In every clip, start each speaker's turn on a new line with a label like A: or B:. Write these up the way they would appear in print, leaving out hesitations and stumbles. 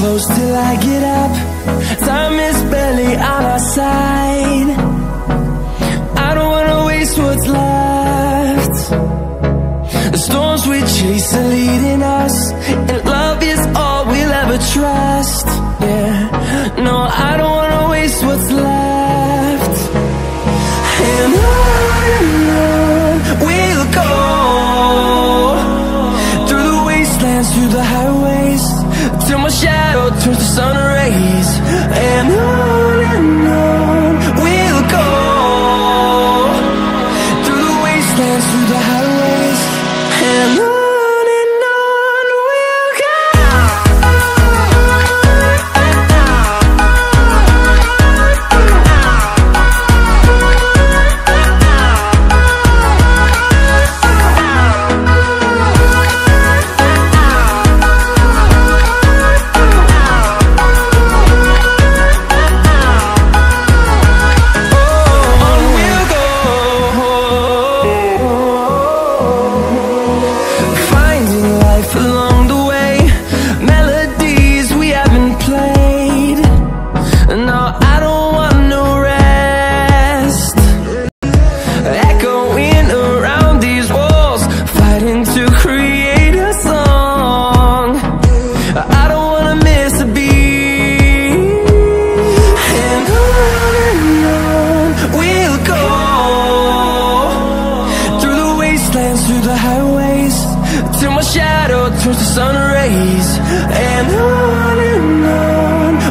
A: close till I get up. Time is barely on our side. I don't wanna waste what's left. The storms we chase are leading us, and love is all we'll ever trust. Yeah, no, I don't wanna waste what's left. And on we'll go, through the wastelands, through the highways, till my shadow turns to sun rays. And on we'll go, through the wastelands, through the highways, and on we'll go. Through the highways, till my shadow turns to sun rays. And on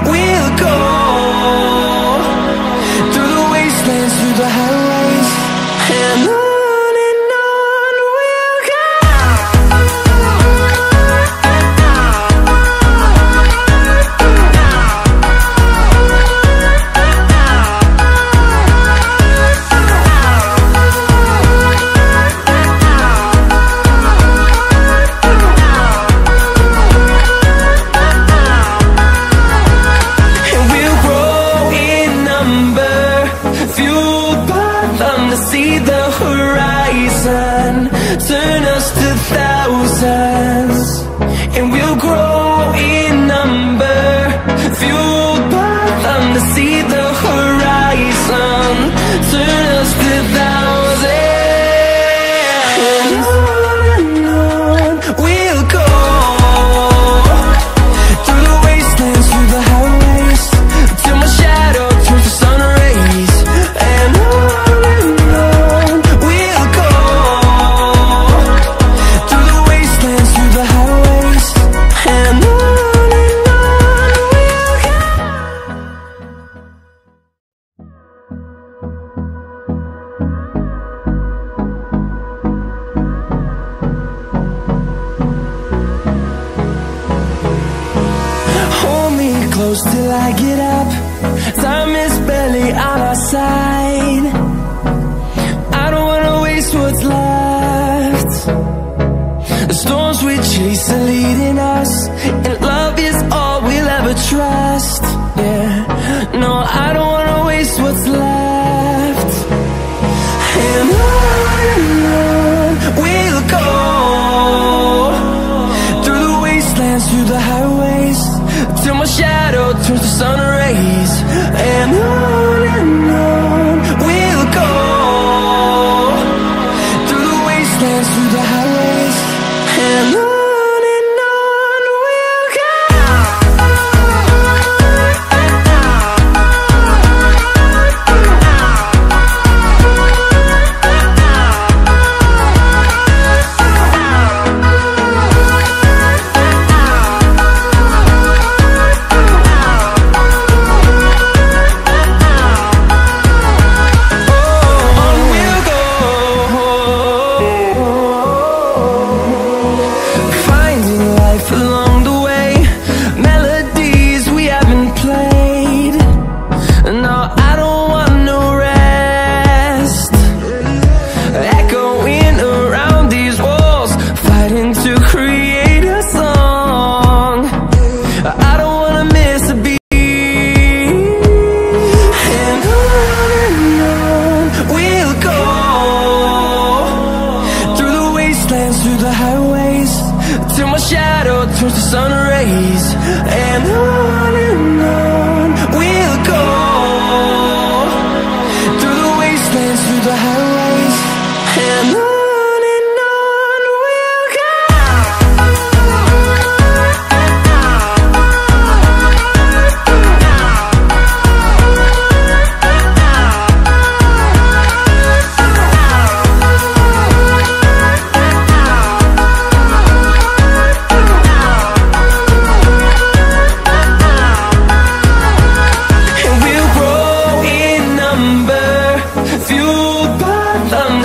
A: we'll go, through the wastelands, through the highways, and on we'll go. See the horizon turn us to thousands, and we'll grow in number, fueled by them to see the horizon turn us to thousands. And on we'll go, through the wastelands, through the highways, till my shadow turns to sun rays. And close till I get up. Time is barely on our side. I don't wanna waste what's left. The storms we chase are leading us, and love is all we'll ever trust. Yeah, no, I don't wanna waste what's left. And on we'll go, through the wastelands, through the highways, till my shadow turns to sun rays. And on we'll go, through the wastelands, through the highways, and on we'll go. wastelands, through the highways, till my shadow turns to sun rays. And on we'll go, through the wastelands, through the highways, and on.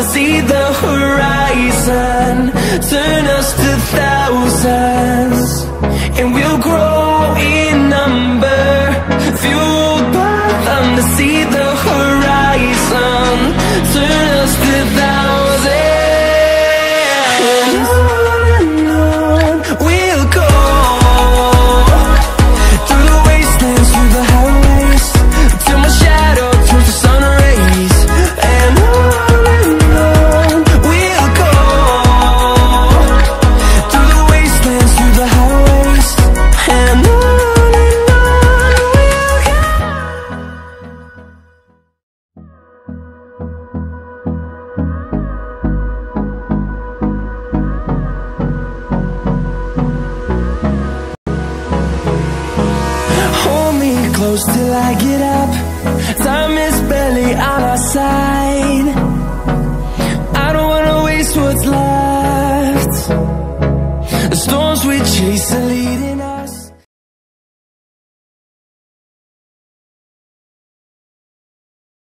A: See the horizon, turn us to thousands, and we'll grow in number, fueled by them. To see the horizon, turn us to thousands, and on we'll go, through the wastelands, through the highways, till my shadow turns to sun rays. And close till I get up, time is barely on our side. I don't wanna waste what's left. The storms we chase are leading